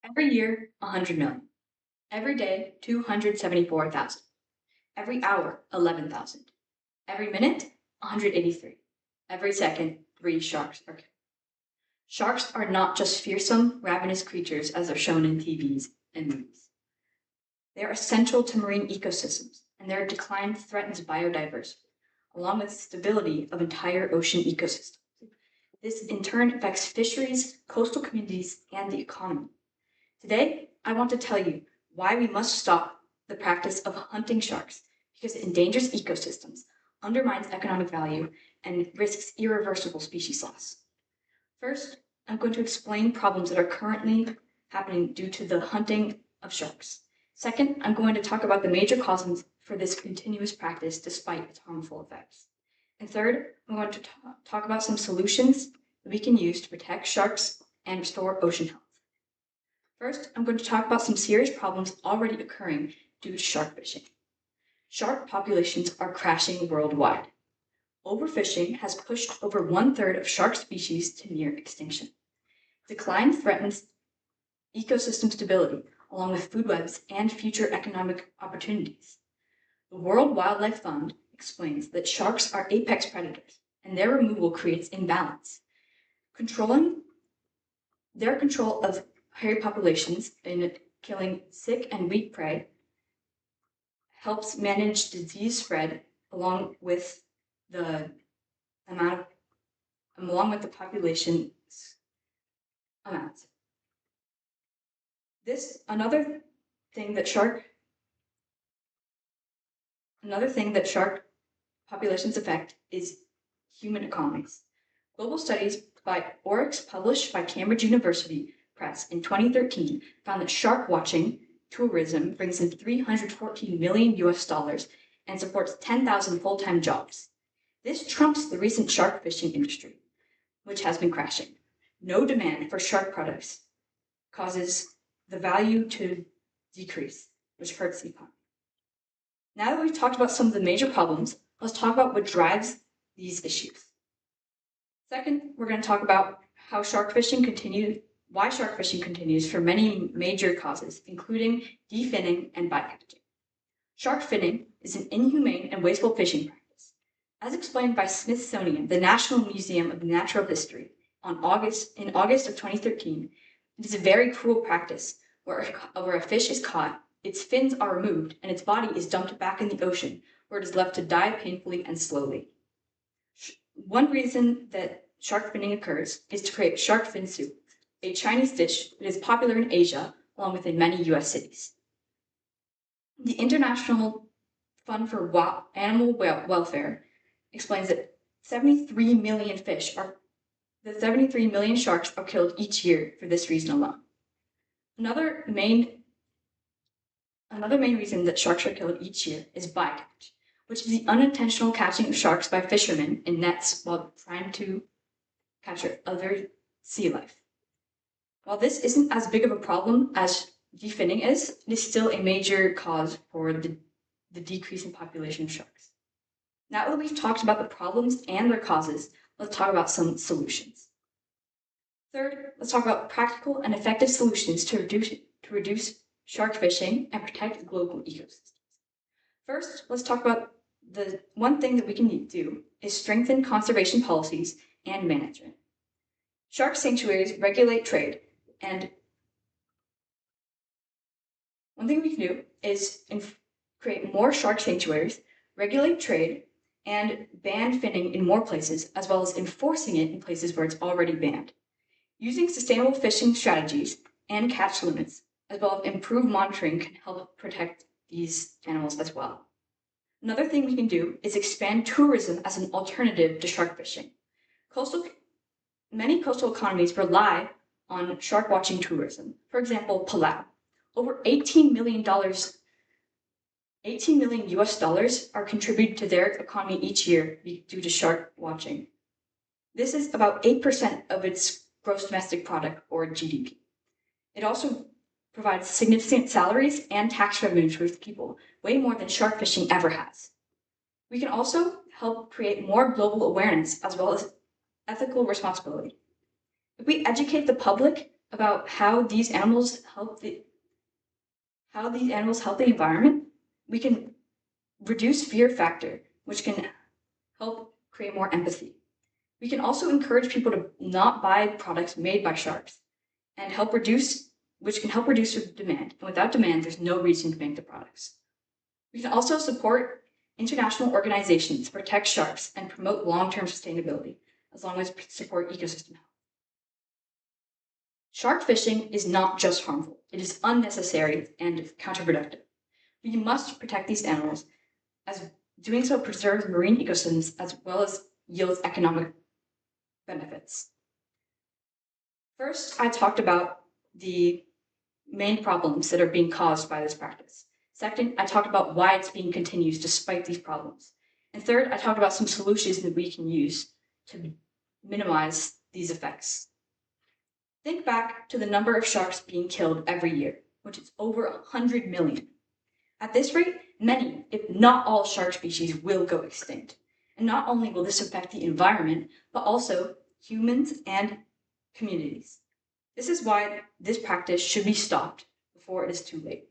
Every year, 100 million. Every day, 274,000. Every hour, 11,000. Every minute, 183. Every second, 3 sharks are killed. Sharks are not just fearsome, ravenous creatures as they're shown in TVs and movies. They are essential to marine ecosystems, and their decline threatens biodiversity, along with the stability of entire ocean ecosystems. This in turn affects fisheries, coastal communities, and the economy. Today, I want to tell you why we must stop the practice of hunting sharks because it endangers ecosystems, undermines economic value, and risks irreversible species loss. First, I'm going to explain problems that are currently happening due to the hunting of sharks. Second, I'm going to talk about the major causes for this continuous practice despite its harmful effects. And third, I'm going to talk about some solutions that we can use to protect sharks and restore ocean health. First, I'm going to talk about some serious problems already occurring due to shark fishing. Shark populations are crashing worldwide. Overfishing has pushed over 1/3 of shark species to near extinction. Decline threatens ecosystem stability, along with food webs and future economic opportunities. The World Wildlife Fund explains that sharks are apex predators, and their removal creates imbalance. Their control of hairy populations in killing sick and weak prey helps manage disease spread along with the population amounts. Another thing that shark populations affect is human economies. Global studies by Oryx, published by Cambridge University Press in 2013, found that shark watching tourism brings in $314 million and supports 10,000 full-time jobs. This trumps the recent shark fishing industry, which has been crashing. No demand for shark products causes the value to decrease, which hurts the economy. Now that we've talked about some of the major problems, let's talk about what drives these issues. Second, we're going to talk about why shark fishing continues for many major causes, including definning and bycatching. Shark finning is an inhumane and wasteful fishing practice. As explained by Smithsonian, the National Museum of Natural History, in August of 2013, it is a very cruel practice where a fish is caught, its fins are removed, and its body is dumped back in the ocean, where it is left to die painfully and slowly. One reason that shark finning occurs is to create shark fin soup, a Chinese dish that is popular in Asia, along with in many US cities. The International Fund for Animal Welfare explains that 73 million sharks are killed each year for this reason alone. Another main reason that sharks are killed each year is bycatch, which is the unintentional catching of sharks by fishermen in nets while trying to capture other sea life. While this isn't as big of a problem as definning is, it is still a major cause for the decrease in population of sharks. Now that we've talked about the problems and their causes, let's talk about some solutions. Third, let's talk about practical and effective solutions to reduce shark fishing and protect the global ecosystems. First, let's talk about the one thing that we can do is strengthen conservation policies and management. Shark sanctuaries regulate trade, and one thing we can do is create more shark sanctuaries, regulate trade, and ban finning in more places, as well as enforcing it in places where it's already banned. Using sustainable fishing strategies and catch limits, as well as improved monitoring, can help protect these animals as well. Another thing we can do is expand tourism as an alternative to shark fishing. Many coastal economies rely on shark watching tourism. For example, Palau. Over $18 million are contributed to their economy each year due to shark watching. This is about 8% of its gross domestic product, or GDP. It also provides significant salaries and tax revenues for people, way more than shark fishing ever has. We can also help create more global awareness as well as ethical responsibility. If we educate the public about how these animals help the environment, we can reduce fear factor, which can help create more empathy. We can also encourage people to not buy products made by sharks and which can help reduce demand. And without demand, there's no reason to make the products. We can also support international organizations to protect sharks and promote long-term sustainability, as long as support ecosystem health. Shark fishing is not just harmful, it is unnecessary and counterproductive. We must protect these animals, as doing so preserves marine ecosystems as well as yields economic benefits. First, I talked about the main problems that are being caused by this practice. Second, I talked about why it's being continued despite these problems. And third, I talked about some solutions that we can use to minimize these effects. Think back to the number of sharks being killed every year, which is over 100 million. At this rate, many, if not all shark species will go extinct. And not only will this affect the environment, but also humans and communities. This is why this practice should be stopped before it is too late.